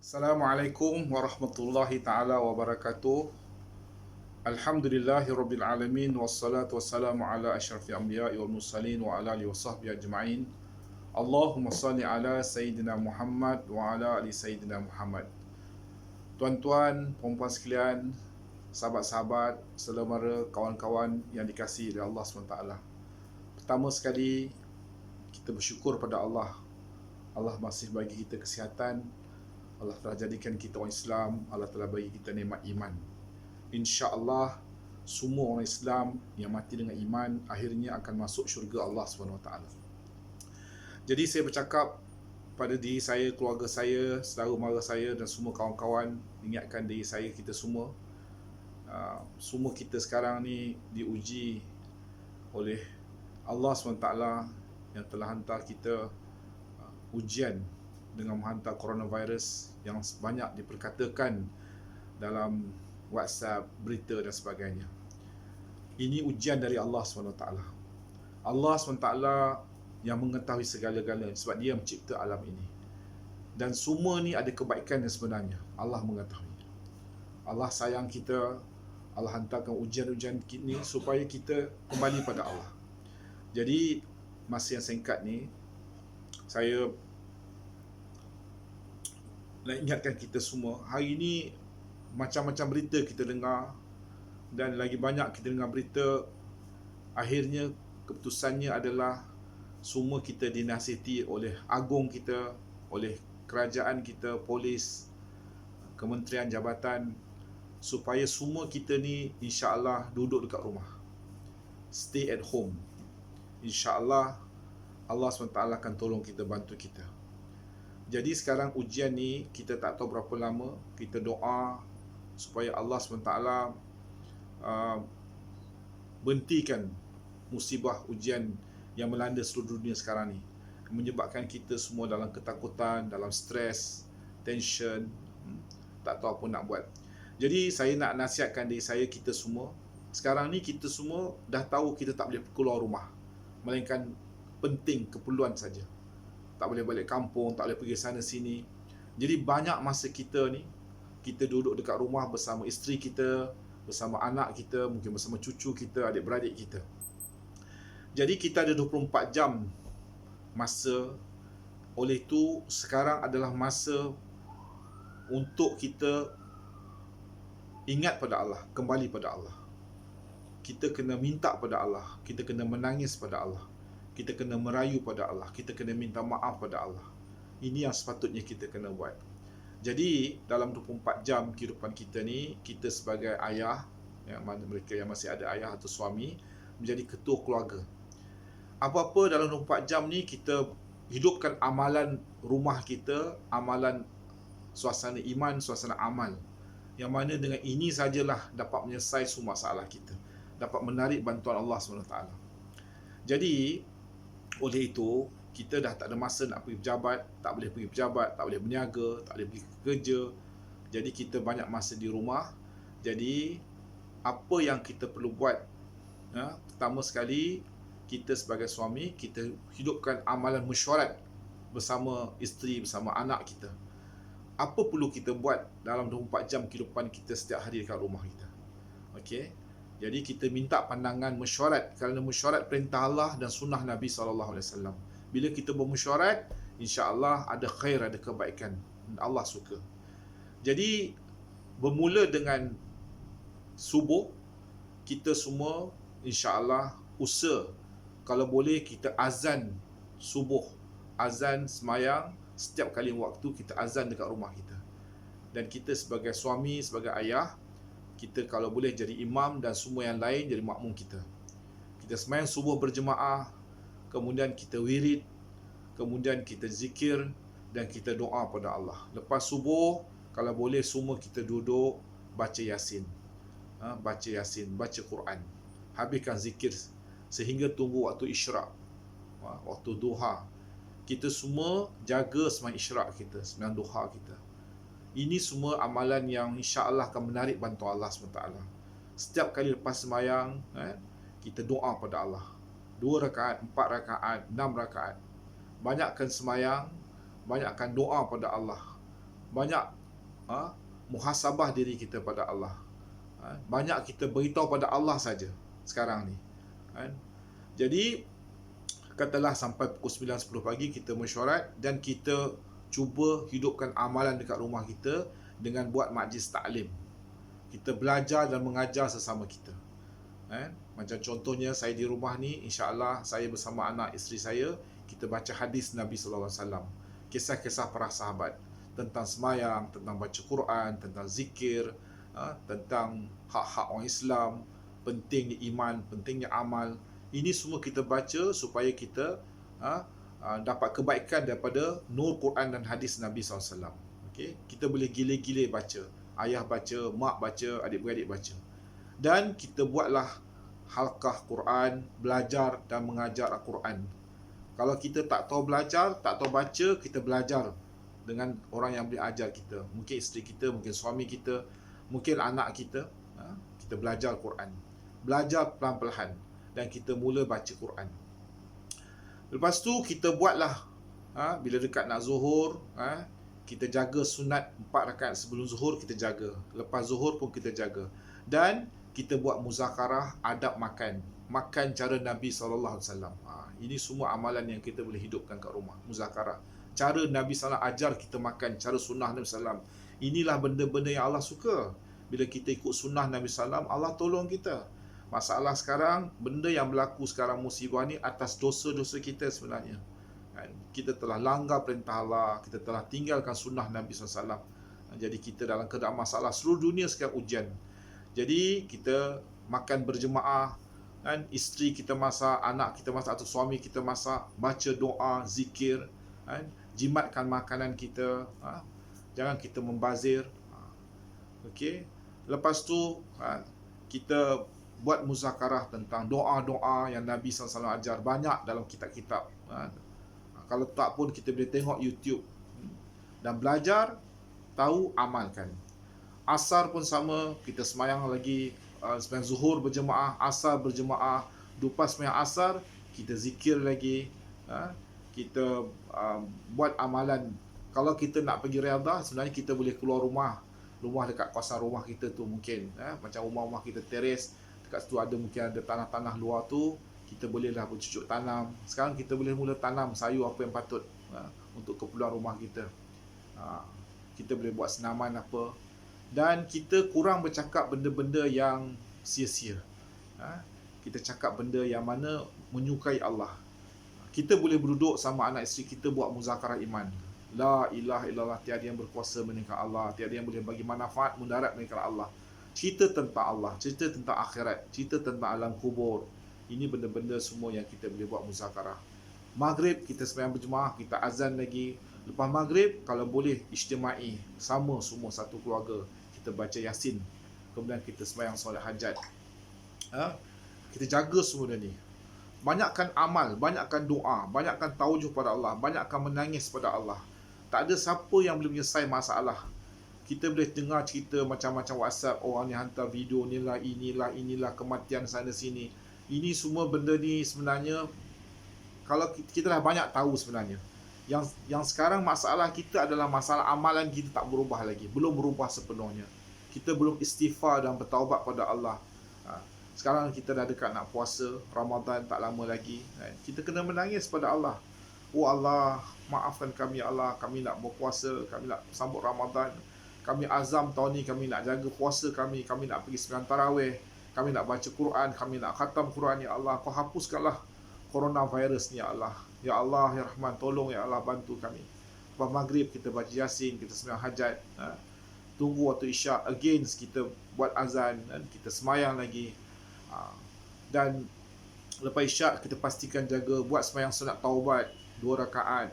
Assalamualaikum warahmatullahi taala wabarakatuh. Alhamdulillahirabbil alamin wassalatu wassalamu ala asyrafil anbiya'i wal mursalin wa ala alihi wasahbihi ajma'in. Allahumma salli ala sayyidina Muhammad wa ala ali sayyidina Muhammad. Tuan-tuan, puan-puan sekalian, sahabat-sahabat, saudara, kawan-kawan yang dikasihi oleh Allah SWT. Pertama sekali, kita bersyukur pada Allah. Allah masih bagi kita kesihatan. Allah telah jadikan kita orang Islam. Allah telah bagi kita nikmat iman. InsyaAllah semua orang Islam yang mati dengan iman akhirnya akan masuk syurga Allah SWT. Jadi saya bercakap pada diri saya, keluarga saya, saudara mara saya dan semua kawan-kawan, ingatkan diri saya, kita semua, semua kita sekarang ni diuji oleh Allah SWT yang telah hantar kita ujian dengan menghantar coronavirus yang banyak diperkatakan dalam WhatsApp, berita dan sebagainya. Ini ujian dari Allah SWT. Allah SWT yang mengetahui segala-galanya sebab dia mencipta alam ini. Dan semua ni ada kebaikan yang sebenarnya. Allah mengetahui. Allah sayang kita. Allah hantarkan ujian-ujian ini supaya kita kembali pada Allah. Jadi masa yang singkat ni, saya nak ingatkan kita semua, hari ini macam-macam berita kita dengar dan lagi banyak kita dengar berita, akhirnya keputusannya adalah semua kita dinasihati oleh agung kita, oleh kerajaan kita, polis, kementerian jabatan, supaya semua kita ni insya-Allah duduk dekat rumah, stay at home. InsyaAllah Allah SWT akan tolong kita, bantu kita. Jadi sekarang ujian ni kita tak tahu berapa lama. Kita doa supaya Allah SWT berhentikan musibah ujian yang melanda seluruh dunia sekarang ni, menyebabkan kita semua dalam ketakutan, dalam stres, tension, tak tahu apa nak buat. Jadi saya nak nasihatkan diri saya, kita semua, sekarang ni kita semua dah tahu kita tak boleh keluar rumah, melainkan penting keperluan saja. Tak boleh balik kampung, tak boleh pergi sana sini. Jadi banyak masa kita ni, kita duduk dekat rumah bersama isteri kita, bersama anak kita, mungkin bersama cucu kita, adik-beradik kita. Jadi kita ada 24 jam masa. Oleh itu sekarang adalah masa untuk kita ingat pada Allah, kembali pada Allah. Kita kena minta pada Allah, kita kena menangis pada Allah, kita kena merayu pada Allah, kita kena minta maaf pada Allah. Ini yang sepatutnya kita kena buat. Jadi dalam 24 jam kehidupan kita ni, kita sebagai ayah, yang mana mereka yang masih ada ayah atau suami, menjadi ketua keluarga. Apa-apa dalam 24 jam ni kita hidupkan amalan rumah kita, amalan suasana iman, suasana amal, yang mana dengan ini sajalah dapat menyelesaikan semua masalah kita, dapat menarik bantuan Allah SWT. Jadi oleh itu, kita dah tak ada masa nak pergi pejabat, tak boleh pergi pejabat, tak boleh berniaga, tak boleh pergi kerja. Jadi kita banyak masa di rumah. Jadi apa yang kita perlu buat? Pertama sekali, kita sebagai suami, kita hidupkan amalan mesyuarat bersama isteri, bersama anak kita. Apa perlu kita buat dalam 24 jam kehidupan kita setiap hari dekat rumah kita? Okey. Jadi kita minta pandangan mesyuarat, kerana mesyuarat perintah Allah dan sunnah Nabi SAW. Bila kita bermesyuarat, insya-Allah ada khair, ada kebaikan. Allah suka. Jadi bermula dengan subuh, kita semua insya-Allah usaha kalau boleh kita azan subuh, azan semayang setiap kali waktu, kita azan dekat rumah kita. Dan kita sebagai suami, sebagai ayah, kita kalau boleh jadi imam dan semua yang lain jadi makmum kita. Kita semayang subuh berjemaah, kemudian kita wirid, kemudian kita zikir dan kita doa pada Allah. Lepas subuh, kalau boleh semua kita duduk baca Yasin. Baca Yasin, baca Quran. Habiskan zikir sehingga tunggu waktu isyraq, waktu duha. Kita semua jaga semayang isyraq kita, semayang duha kita. Ini semua amalan yang insya-Allah akan menarik bantuan Allah SWT. Setiap kali lepas sembahyang, kita doa pada Allah. 2 rakaat, 4 rakaat, 6 rakaat. Banyakkan sembahyang, banyakkan doa pada Allah. banyak muhasabah diri kita pada Allah. Banyak kita beritahu pada Allah saja sekarang ni. Jadi katalah sampai pukul 9-10 pagi kita mesyuarat dan kita cuba hidupkan amalan dekat rumah kita dengan buat majlis taklim. Kita belajar dan mengajar sesama kita. Macam contohnya saya di rumah ni, insya-Allah saya bersama anak isteri saya, kita baca hadis Nabi sallallahu alaihi wasallam, kisah-kisah para sahabat tentang semayang, tentang baca Quran, tentang zikir, tentang hak-hak orang Islam, pentingnya iman, pentingnya amal. Ini semua kita baca supaya kita dapat kebaikan daripada nur Quran dan hadis Nabi SAW. Okay? Kita boleh gile-gile baca. Ayah baca, mak baca, adik-beradik baca. Dan kita buatlah halqah Quran, belajar dan mengajar Al-Quran. Kalau kita tak tahu belajar, tak tahu baca, kita belajar dengan orang yang boleh ajar kita. Mungkin isteri kita, mungkin suami kita, mungkin anak kita. Kita belajar Quran. Belajar pelan-pelan. Dan kita mula baca Quran. Lepas tu kita buatlah bila dekat nak zuhur, kita jaga sunat 4 rakaat sebelum zuhur, kita jaga. Lepas zuhur pun kita jaga. Dan kita buat muzakarah adab makan. Makan cara Nabi SAW. Ini semua amalan yang kita boleh hidupkan kat rumah. Muzakarah. Cara Nabi SAW ajar kita makan. Cara sunnah Nabi SAW. Inilah benda-benda yang Allah suka. Bila kita ikut sunnah Nabi SAW, Allah tolong kita. Masalah sekarang, benda yang berlaku sekarang musibah ni atas dosa-dosa kita sebenarnya. Kita telah langgar perintah Allah, kita telah tinggalkan sunnah Nabi SAW. Jadi kita dalam keadaan masalah. Seluruh dunia sekarang ujian. Jadi kita makan berjemaah, isteri kita masak, anak kita masak atau suami kita masak, baca doa, zikir, jimatkan makanan kita, jangan kita membazir. Okey. Lepas tu kita buat muzakarah tentang doa-doa yang Nabi SAW ajar. Banyak dalam kitab-kitab. Kalau tak pun kita boleh tengok YouTube. Dan belajar, tahu, amalkan. Asar pun sama. Kita semayang lagi. Semayang zuhur berjemaah, asar berjemaah. Lepas semayang asar, kita zikir lagi. Kita buat amalan. Kalau kita nak pergi riadah, sebenarnya kita boleh keluar rumah. Rumah dekat kawasan rumah kita tu mungkin. Macam rumah-rumah kita teres. Dekat situ ada mungkin ada tanah-tanah luar tu, kita bolehlah bercucuk tanam. Sekarang kita boleh mula tanam sayur apa yang patut untuk keperluan rumah kita. Kita boleh buat senaman apa. Dan kita kurang bercakap benda-benda yang sia-sia. Kita cakap benda yang mana menyukai Allah. Kita boleh berduduk sama anak isteri kita buat muzakarah iman. La ilaha illallah, tiada yang berkuasa melainkan Allah, tiada yang boleh bagi manfaat mudarat melainkan Allah. Cerita tentang Allah, cerita tentang akhirat, cerita tentang alam kubur. Ini benda-benda semua yang kita boleh buat muzakarah. Maghrib kita sembahyang berjemaah, kita azan lagi. Lepas maghrib kalau boleh ijtimai, sama semua satu keluarga, kita baca Yasin. Kemudian kita sembahyang solat hajat. Kita jaga semua ni. Banyakkan amal, banyakkan doa, banyakkan taujuh pada Allah, banyakkan menangis pada Allah. Tak ada siapa yang boleh menyelesaikan masalah. Kita boleh dengar cerita macam-macam WhatsApp, orang ni hantar video inilah kematian sana sini. Ini semua benda ni sebenarnya kalau kita dah banyak tahu sebenarnya. Yang sekarang masalah kita adalah masalah amalan kita tak berubah lagi, belum berubah sepenuhnya. Kita belum istighfar dan bertaubat pada Allah. Sekarang kita dah dekat nak puasa Ramadan, tak lama lagi. Kita kena menangis pada Allah. Oh Allah, maafkan kami ya Allah, kami nak berpuasa, kami nak sambut Ramadan. Kami azam tahun ni kami nak jaga puasa kami nak pergi sembahyang tarawih, kami nak baca Quran, kami nak khatam Quran ya Allah. Kau hapuskanlah coronavirus ni ya Allah. Ya Allah, ya Rahman, tolong ya Allah, bantu kami. Lepas maghrib kita baca Yasin, kita sembahyang hajat. Tunggu waktu isyak, again kita buat azan, kita semayang lagi. Dan lepas isyak kita pastikan jaga buat sembahyang sunat taubat 2 rakaat.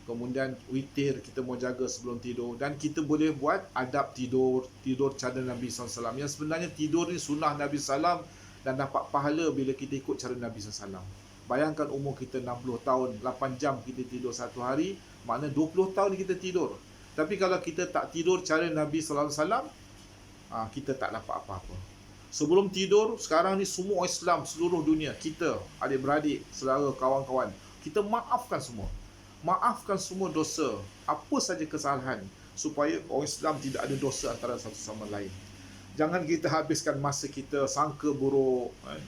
Kemudian witir kita mau jaga sebelum tidur. Dan kita boleh buat adab tidur cara Nabi SAW. Yang sebenarnya tidur ni sunnah Nabi SAW dan dapat pahala bila kita ikut cara Nabi SAW. Bayangkan umur kita 60 tahun, 8 jam kita tidur satu hari, makna 20 tahun kita tidur. Tapi kalau kita tak tidur cara Nabi SAW, kita tak dapat apa-apa. Sebelum tidur, sekarang ni semua Islam seluruh dunia, kita, adik-beradik, saudara, kawan-kawan, kita maafkan semua. Maafkan semua dosa, apa saja kesalahan. supaya orang Islam tidak ada dosa antara satu sama lain. Jangan kita habiskan masa kita sangka buruk, kan?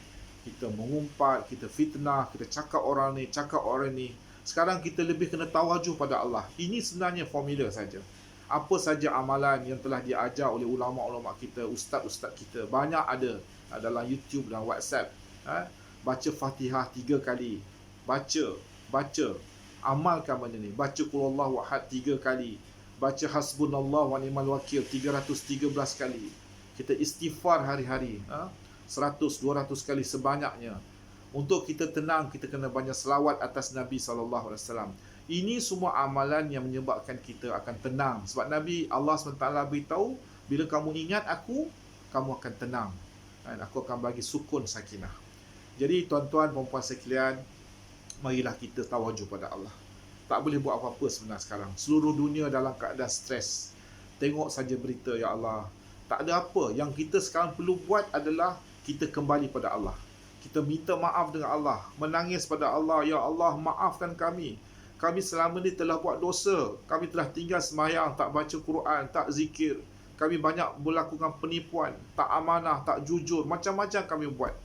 Kita mengumpat, kita fitnah, kita cakap orang ni, cakap orang ni. Sekarang kita lebih kena tawajuh pada Allah. Ini sebenarnya formula saja. Apa saja amalan yang telah diajar oleh ulama-ulama kita, ustaz-ustaz kita, banyak ada dalam YouTube dan WhatsApp. Baca Fatihah 3 kali. Baca. Amalkan benda ni. Baca Qul Huwallahu Ahad 3 kali. Baca Hasbunallah wa ni'mal wakil 313 kali. Kita istighfar hari-hari, 100-200 kali sebanyaknya. Untuk kita tenang, kita kena banyak selawat atas Nabi SAW. Ini semua amalan yang menyebabkan kita akan tenang. Sebab Nabi Allah SWT beritahu, bila kamu ingat aku, kamu akan tenang. Dan aku akan bagi sukun sakinah. Jadi tuan-tuan, perempuan sekalian, marilah kita tawajuh pada Allah. Tak boleh buat apa-apa sebenarnya sekarang. Seluruh dunia dalam keadaan stres. Tengok saja berita, ya Allah. Tak ada apa. Yang kita sekarang perlu buat adalah kita kembali pada Allah. Kita minta maaf dengan Allah. Menangis pada Allah. Ya Allah, maafkan kami. Kami selama ni telah buat dosa. Kami telah tinggal sembahyang, tak baca Quran, tak zikir. Kami banyak melakukan penipuan, tak amanah, tak jujur. Macam-macam kami buat.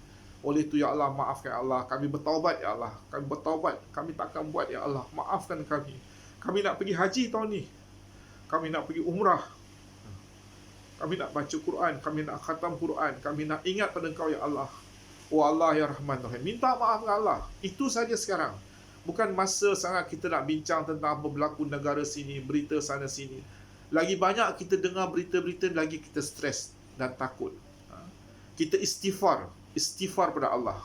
Oleh itu, ya Allah, maafkan Allah. Kami bertaubat, ya Allah. Kami bertaubat. Kami takkan buat, ya Allah. Maafkan kami. Kami nak pergi haji tahun ni. Kami nak pergi umrah. Kami nak baca Quran. Kami nak khatam Quran. Kami nak ingat pada Engkau, ya Allah. Oh Allah, ya Rahman Rahim. Minta maaf dengan Allah. Itu saja sekarang. Bukan masa sangat kita nak bincang tentang apa berlaku negara sini, berita sana sini. Lagi banyak kita dengar berita-berita, lagi kita stres dan takut. Kita istighfar pada Allah.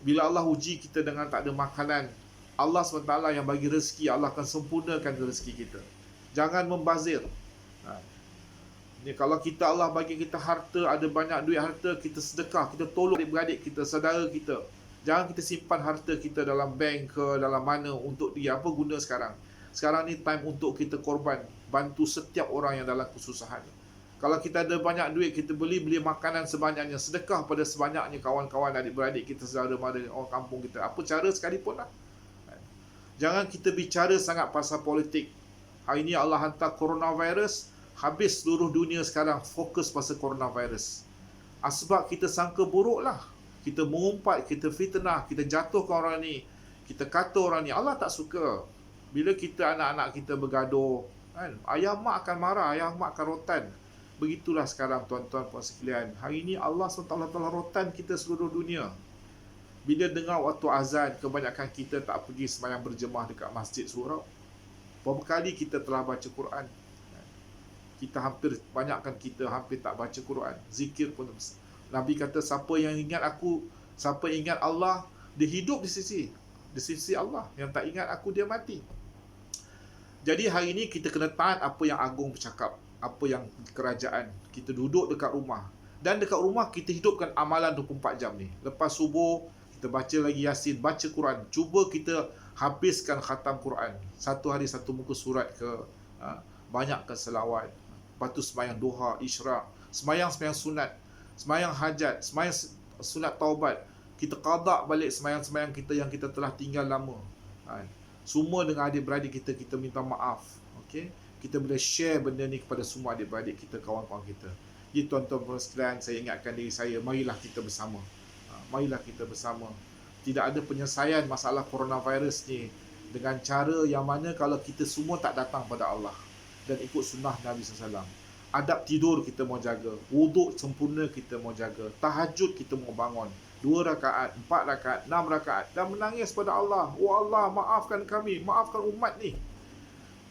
Bila Allah uji kita dengan tak ada makanan, Allah SWT yang bagi rezeki, Allah akan sempurnakan rezeki kita. Jangan membazir. Ni kalau kita Allah bagi kita harta, ada banyak duit harta, kita sedekah, kita tolong adik-beradik kita, saudara kita. Jangan kita simpan harta kita dalam bank ke dalam mana untuk dia. Apa guna sekarang? Sekarang ni time untuk kita korban, bantu setiap orang yang dalam kesusahan. Kalau kita ada banyak duit, kita beli makanan sebanyaknya, sedekah pada sebanyaknya kawan-kawan, adik-beradik kita, saudara-mara, orang kampung kita. Apa cara sekalipun lah. Jangan kita bicara sangat pasal politik. Hari ini Allah hantar coronavirus, habis seluruh dunia sekarang fokus pasal coronavirus. Sebab kita sangka buruk lah. Kita mengumpat, kita fitnah, kita jatuhkan orang ni, kita kata orang ni. Allah tak suka. Bila kita anak-anak kita bergaduh, kan? Ayah mak akan marah, ayah mak akan rotan. Begitulah sekarang tuan-tuan puan sekalian. Hari ini Allah SWT telah rotan kita seluruh dunia. Bila dengar waktu azan, kebanyakan kita tak pergi sembahyang berjemaah dekat masjid surau. Berapa kali kita telah baca Quran? Kita banyakkan kita hampir tak baca Quran. Zikir pun Nabi kata, siapa yang ingat aku, siapa ingat Allah, dia hidup di sisi Allah. Yang tak ingat aku, dia mati. Jadi hari ini kita kena taat apa yang agung bercakap, apa yang kerajaan. Kita duduk dekat rumah. Dan dekat rumah kita hidupkan amalan 24 jam ni. Lepas subuh, kita baca lagi Yasin, baca Quran. Cuba kita habiskan khatam Quran. Satu hari satu muka surat ke, banyakkan selawat. Lepas tu sembahyang duha, isyraq, sembahyang sunat, sembahyang hajat, sembahyang sunat taubat. Kita qada balik sembahyang kita yang kita telah tinggal lama. Semua dengan adik-beradik kita, kita minta maaf. Okay? Kita boleh share benda ni kepada semua adik-beradik kita, kawan-kawan kita. Jadi tuan-tuan sekalian, saya ingatkan diri saya, marilah kita bersama. Marilah kita bersama. Tidak ada penyelesaian masalah coronavirus ni dengan cara yang mana kalau kita semua tak datang pada Allah dan ikut sunnah Nabi SAW. Adab tidur kita mau jaga, wuduk sempurna kita mau jaga, tahajud kita mau bangun 2 rakaat, 4 rakaat, 6 rakaat dan menangis pada Allah. Oh Allah, maafkan kami, maafkan umat ni.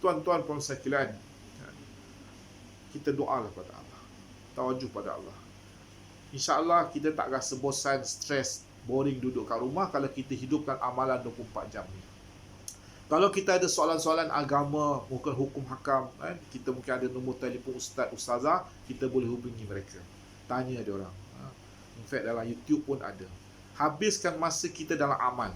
Tuan-tuan puan sekalian, kita doalah pada Allah, tawajuh pada Allah. InsyaAllah kita tak rasa bosan, stres, boring duduk kat rumah kalau kita hidupkan amalan 24 jam ni. Kalau kita ada soalan-soalan agama, mungkin hukum hakam, kita mungkin ada nombor telefon ustaz, ustazah, kita boleh hubungi mereka. Tanya dia orang. In fact dalam YouTube pun ada. Habiskan masa kita dalam amal.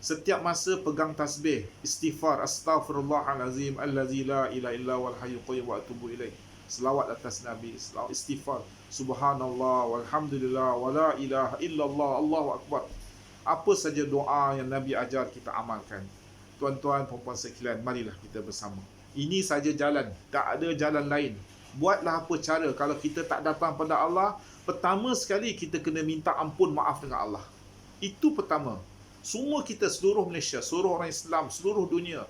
Setiap masa pegang tasbih, istighfar, astaghfirullahalazim, allazi la ilaha illa wal hayyul qayyum wa atubu ilaih. Selawat atas Nabi, selawat istighfar, subhanallah walhamdulillah wala ilaha illallah, Allahu akbar. Apa saja doa yang Nabi ajar kita amalkan. Tuan-tuan, perempuan sekalian, marilah kita bersama. Ini saja jalan, tak ada jalan lain. Buatlah apa cara. Kalau kita tak datang pada Allah, pertama sekali kita kena minta ampun, maaf dengan Allah. Itu pertama. Semua kita, seluruh Malaysia, seluruh orang Islam, seluruh dunia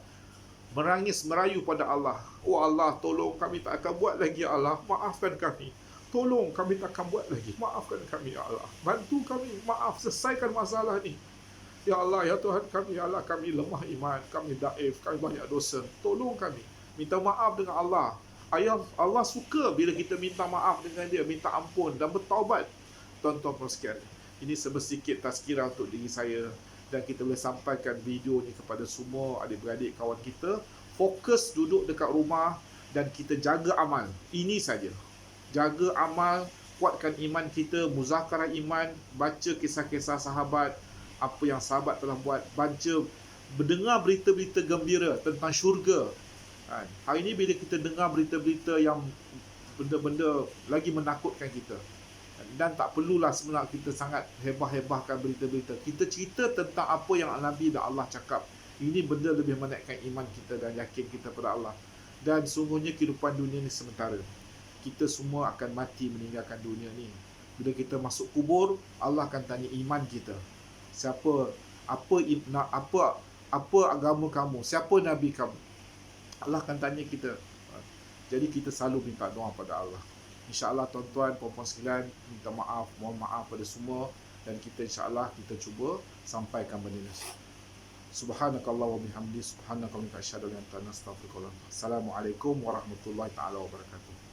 merangis, merayu pada Allah. Oh Allah, tolong kami tak akan buat lagi, ya Allah. Maafkan kami. Tolong kami tak akan buat lagi. Maafkan kami, ya Allah. Bantu kami, maaf, selesaikan masalah ni. Ya Allah, ya Tuhan kami, ya Allah, kami lemah iman, kami daif, kami banyak dosa. Tolong kami. Minta maaf dengan Allah. Allah suka bila kita minta maaf dengan dia, minta ampun dan bertaubat. Tuan-tuan sekalian, ini sedikit tazkirah untuk diri saya, dan kita boleh sampaikan video ni kepada semua adik-beradik kawan kita. Fokus duduk dekat rumah dan kita jaga amal. Ini saja. Jaga amal, kuatkan iman kita, muzakarah iman, baca kisah-kisah sahabat, apa yang sahabat telah buat, baca, mendengar berita-berita gembira tentang syurga. Hari ini bila kita dengar berita-berita yang benda-benda lagi menakutkan kita, dan tak perlulah sebenarnya kita sangat hebah-hebahkan berita-berita. Kita cerita tentang apa yang Nabi dan Allah cakap. Ini benda lebih menaikkan iman kita dan yakin kita pada Allah. Dan sungguhnya kehidupan dunia ni sementara. Kita semua akan mati meninggalkan dunia ni. Bila kita masuk kubur, Allah akan tanya iman kita. Apa agama kamu? Siapa nabi kamu? Allah akan tanya kita. Jadi kita selalu minta doa pada Allah. InsyaAllah tuan-tuan, puan-puan sekalian, minta maaf, mohon maaf pada semua, dan kita insyaAllah kita cuba sampaikan benda ini. Subhanakallah wa bihamdi, subhanaka wa bihamdika, asyhadu an la ilaha illa anta, astaghfiruka wa atubu ilaik. Assalamualaikum warahmatullahi taala wabarakatuh.